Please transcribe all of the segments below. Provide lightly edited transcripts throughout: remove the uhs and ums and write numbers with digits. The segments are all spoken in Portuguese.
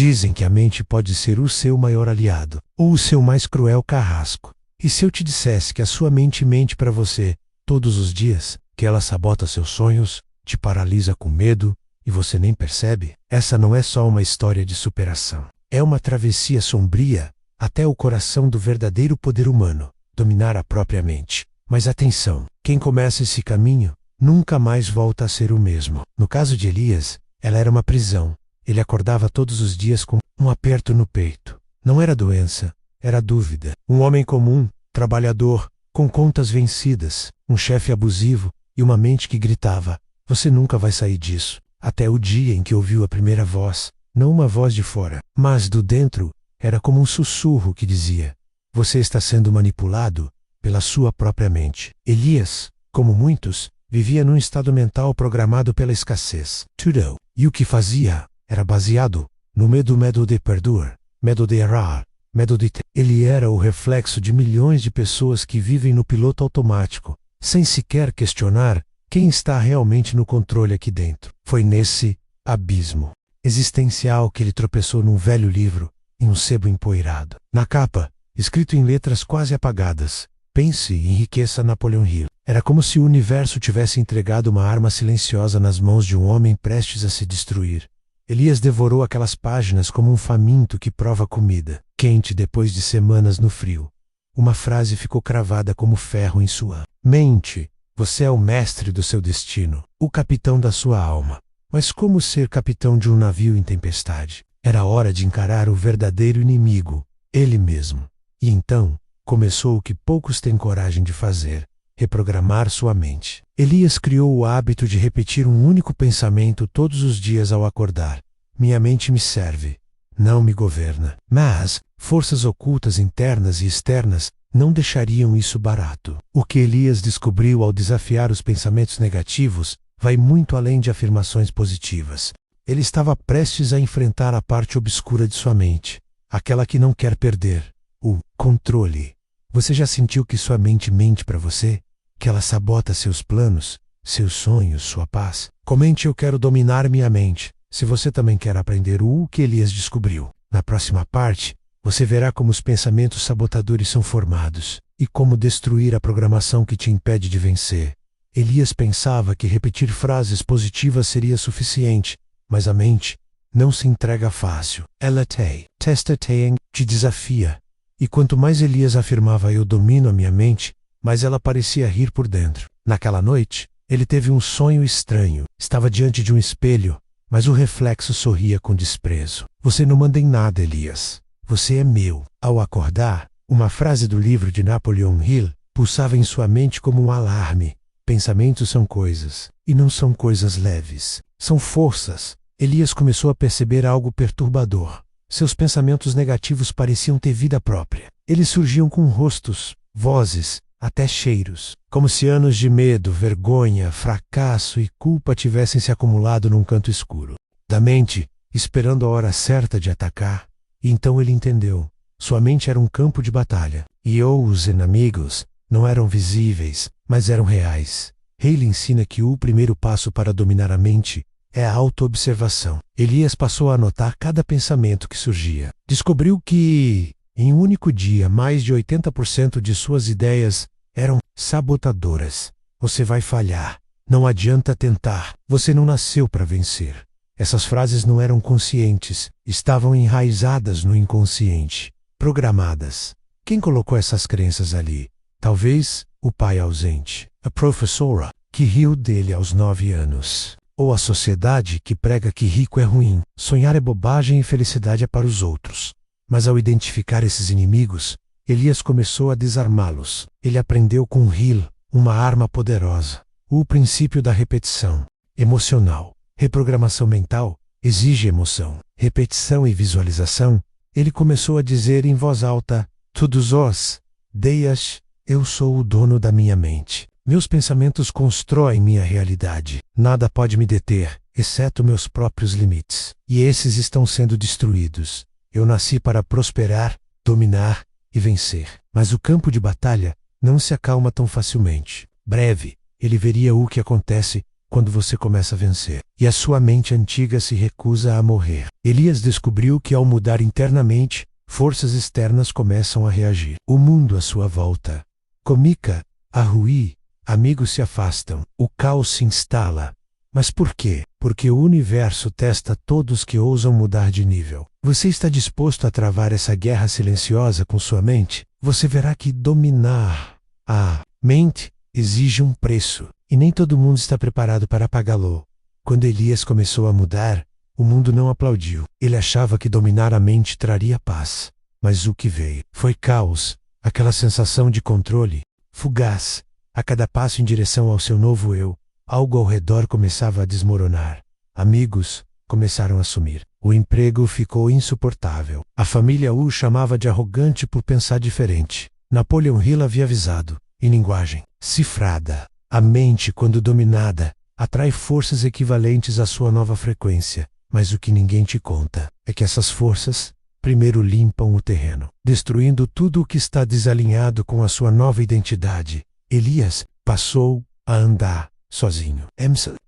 Dizem que a mente pode ser o seu maior aliado, ou o seu mais cruel carrasco. E se eu te dissesse que a sua mente mente para você todos os dias, que ela sabota seus sonhos, te paralisa com medo, e você nem percebe? Essa não é só uma história de superação. É uma travessia sombria até o coração do verdadeiro poder humano, dominar a própria mente. Mas atenção, quem começa esse caminho nunca mais volta a ser o mesmo. No caso de Elias, ela era uma prisão. Ele acordava todos os dias com um aperto no peito. Não era doença, era dúvida. Um homem comum, trabalhador, com contas vencidas, um chefe abusivo e uma mente que gritava: "Você nunca vai sair disso." Até o dia em que ouviu a primeira voz, não uma voz de fora, mas do dentro, era como um sussurro que dizia: "Você está sendo manipulado pela sua própria mente." Elias, como muitos, vivia num estado mental programado pela escassez. Tudo. E o que fazia era baseado no medo de perder, medo de errar, medo de ter. Ele era o reflexo de milhões de pessoas que vivem no piloto automático, sem sequer questionar quem está realmente no controle aqui dentro. Foi nesse abismo existencial que ele tropeçou num velho livro, em um sebo empoeirado. Na capa, escrito em letras quase apagadas: "Pense e enriqueça Napoleon Hill." Era como se o universo tivesse entregado uma arma silenciosa nas mãos de um homem prestes a se destruir. Elias devorou aquelas páginas como um faminto que prova comida, quente depois de semanas no frio. Uma frase ficou cravada como ferro em sua mente: "Você é o mestre do seu destino, o capitão da sua alma." Mas como ser capitão de um navio em tempestade? Era hora de encarar o verdadeiro inimigo, ele mesmo. E então, começou o que poucos têm coragem de fazer: reprogramar sua mente. Elias criou o hábito de repetir um único pensamento todos os dias ao acordar: "Minha mente me serve, não me governa." Mas forças ocultas internas e externas não deixariam isso barato. O que Elias descobriu ao desafiar os pensamentos negativos vai muito além de afirmações positivas. Ele estava prestes a enfrentar a parte obscura de sua mente, aquela que não quer perder, o controle. Você já sentiu que sua mente mente para você? Que ela sabota seus planos, seus sonhos, sua paz? Comente "Eu quero dominar minha mente" se você também quer aprender o que Elias descobriu. Na próxima parte, você verá como os pensamentos sabotadores são formados e como destruir a programação que te impede de vencer. Elias pensava que repetir frases positivas seria suficiente, mas a mente não se entrega fácil. Ela te desafia. E quanto mais Elias afirmava "eu domino a minha mente", mais ela parecia rir por dentro. Naquela noite, ele teve um sonho estranho. Estava diante de um espelho, mas o reflexo sorria com desprezo. "Você não manda em nada, Elias. Você é meu." Ao acordar, uma frase do livro de Napoleon Hill pulsava em sua mente como um alarme: "Pensamentos são coisas, e não são coisas leves. São forças." Elias começou a perceber algo perturbador. Seus pensamentos negativos pareciam ter vida própria. Eles surgiam com rostos, vozes, até cheiros, como se anos de medo, vergonha, fracasso e culpa tivessem se acumulado num canto escuro da mente, esperando a hora certa de atacar. E então ele entendeu. Sua mente era um campo de batalha, e os inimigos não eram visíveis, mas eram reais. Haley ensina que o primeiro passo para dominar a mente é a autoobservação. Elias passou a anotar cada pensamento que surgia. Descobriu que, em um único dia, mais de 80% de suas ideias eram sabotadoras. "Você vai falhar. Não adianta tentar. Você não nasceu para vencer." Essas frases não eram conscientes, estavam enraizadas no inconsciente, programadas. Quem colocou essas crenças ali? Talvez o pai ausente, a professora que riu dele aos 9 anos. Ou a sociedade que prega que rico é ruim, sonhar é bobagem e felicidade é para os outros. Mas ao identificar esses inimigos, Elias começou a desarmá-los. Ele aprendeu com Hill uma arma poderosa: o princípio da repetição emocional. Reprogramação mental exige emoção, repetição e visualização. Ele começou a dizer em voz alta: "Todos os dias, eu sou o dono da minha mente. Meus pensamentos constroem minha realidade. Nada pode me deter, exceto meus próprios limites. E esses estão sendo destruídos. Eu nasci para prosperar, dominar e vencer." Mas o campo de batalha não se acalma tão facilmente. Breve, ele veria o que acontece quando você começa a vencer, e a sua mente antiga se recusa a morrer. Elias descobriu que ao mudar internamente, forças externas começam a reagir. O mundo à sua volta comica, a ruir, amigos se afastam, o caos se instala. Mas por quê? Porque o universo testa todos que ousam mudar de nível. Você está disposto a travar essa guerra silenciosa com sua mente? Você verá que dominar a mente exige um preço, e nem todo mundo está preparado para pagá-lo. Quando Elias começou a mudar, o mundo não aplaudiu. Ele achava que dominar a mente traria paz. Mas o que veio foi caos, aquela sensação de controle, fugaz. A cada passo em direção ao seu novo eu, algo ao redor começava a desmoronar. Amigos começaram a sumir. O emprego ficou insuportável. A família o chamava de arrogante por pensar diferente. Napoleon Hill havia avisado, em linguagem cifrada: a mente, quando dominada, atrai forças equivalentes à sua nova frequência. Mas o que ninguém te conta é que essas forças primeiro limpam o terreno, destruindo tudo o que está desalinhado com a sua nova identidade. Elias passou a andar sozinho,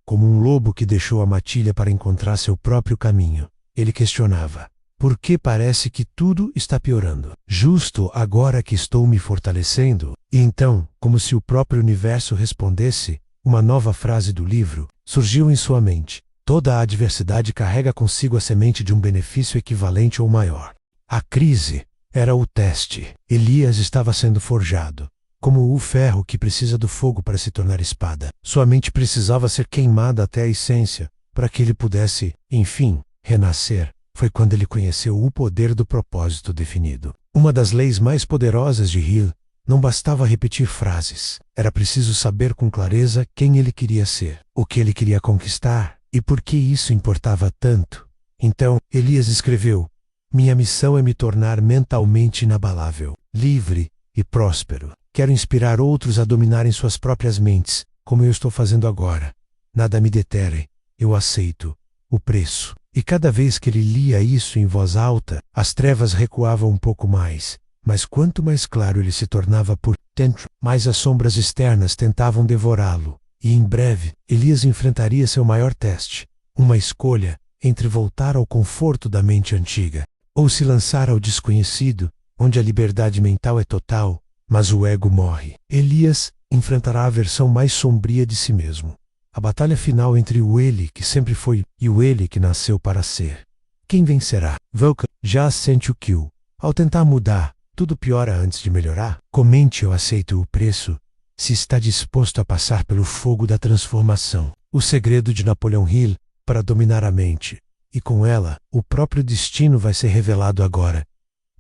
como um lobo que deixou a matilha para encontrar seu próprio caminho. Ele questionava: por que parece que tudo está piorando? Justo agora que estou me fortalecendo? E então, como se o próprio universo respondesse, uma nova frase do livro surgiu em sua mente: toda a adversidade carrega consigo a semente de um benefício equivalente ou maior. A crise era o teste. Elias estava sendo forjado, como o ferro que precisa do fogo para se tornar espada. Sua mente precisava ser queimada até a essência, para que ele pudesse, enfim, renascer. Foi quando ele conheceu o poder do propósito definido. Uma das leis mais poderosas de Hill: não bastava repetir frases. Era preciso saber com clareza quem ele queria ser, o que ele queria conquistar e por que isso importava tanto. Então, Elias escreveu: minha missão é me tornar mentalmente inabalável, livre e próspero. Quero inspirar outros a dominarem suas próprias mentes, como eu estou fazendo agora. Nada me detere. Eu aceito o preço. E cada vez que ele lia isso em voz alta, as trevas recuavam um pouco mais. Mas quanto mais claro ele se tornava por dentro, mais as sombras externas tentavam devorá-lo. E em breve, Elias enfrentaria seu maior teste. Uma escolha entre voltar ao conforto da mente antiga, ou se lançar ao desconhecido, onde a liberdade mental é total, mas o ego morre. Elias enfrentará a versão mais sombria de si mesmo. A batalha final entre o ele que sempre foi e o ele que nasceu para ser. Quem vencerá? Vulcan já sente o kill. Ao tentar mudar, tudo piora antes de melhorar. Comente: eu aceito o preço, se está disposto a passar pelo fogo da transformação. O segredo de Napoleon Hill para dominar a mente. E com ela, o próprio destino vai ser revelado agora.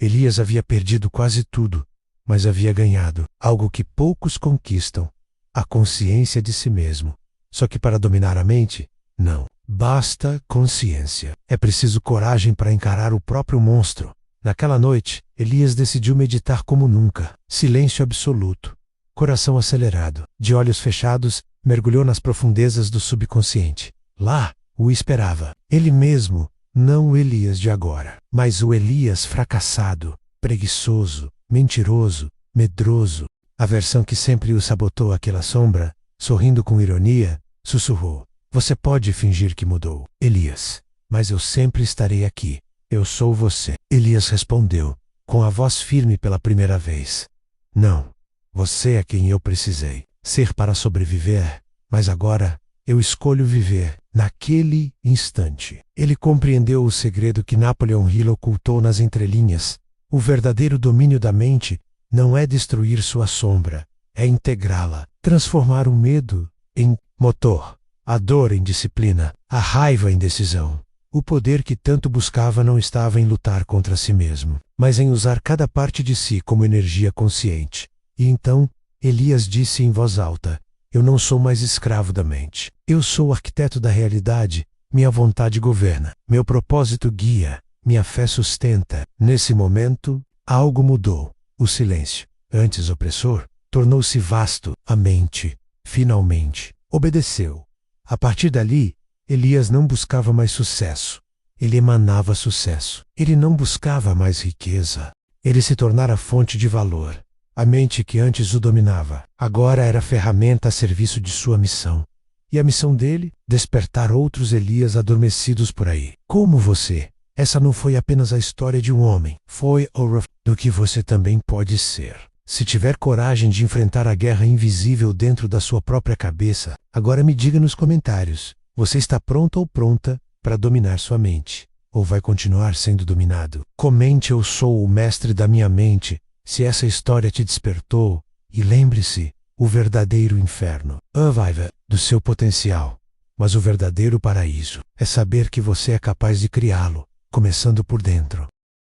Elias havia perdido quase tudo, mas havia ganhado algo que poucos conquistam: a consciência de si mesmo. Só que para dominar a mente, não basta consciência. É preciso coragem para encarar o próprio monstro. Naquela noite, Elias decidiu meditar como nunca. Silêncio absoluto. Coração acelerado. De olhos fechados, mergulhou nas profundezas do subconsciente. Lá, o esperava. Ele mesmo, não o Elias de agora, mas o Elias fracassado, preguiçoso, mentiroso, medroso. A versão que sempre o sabotou. Aquela sombra, sorrindo com ironia, sussurrou: você pode fingir que mudou, Elias, mas eu sempre estarei aqui. Eu sou você. Elias respondeu, com a voz firme pela primeira vez: não, você é quem eu precisei ser para sobreviver, mas agora eu escolho viver. Naquele instante, ele compreendeu o segredo que Napoleon Hill ocultou nas entrelinhas. O verdadeiro domínio da mente não é destruir sua sombra, é integrá-la, transformar o medo em motor, a dor em disciplina, a raiva em decisão. O poder que tanto buscava não estava em lutar contra si mesmo, mas em usar cada parte de si como energia consciente. E então, Elias disse em voz alta: eu não sou mais escravo da mente. Eu sou o arquiteto da realidade. Minha vontade governa. Meu propósito guia. Minha fé sustenta. Nesse momento, algo mudou. O silêncio, antes opressor, tornou-se vasto. A mente, finalmente, obedeceu. A partir dali, Elias não buscava mais sucesso. Ele emanava sucesso. Ele não buscava mais riqueza. Ele se tornara fonte de valor. A mente que antes o dominava, agora era ferramenta a serviço de sua missão. E a missão dele? Despertar outros Elias adormecidos por aí. Como você. Essa não foi apenas a história de um homem. Foi do que você também pode ser. Se tiver coragem de enfrentar a guerra invisível dentro da sua própria cabeça, agora me diga nos comentários. Você está pronto ou pronta para dominar sua mente? Ou vai continuar sendo dominado? Comente: eu sou o mestre da minha mente, se essa história te despertou. E lembre-se, o verdadeiro inferno do seu potencial. Mas o verdadeiro paraíso é saber que você é capaz de criá-lo, começando por dentro.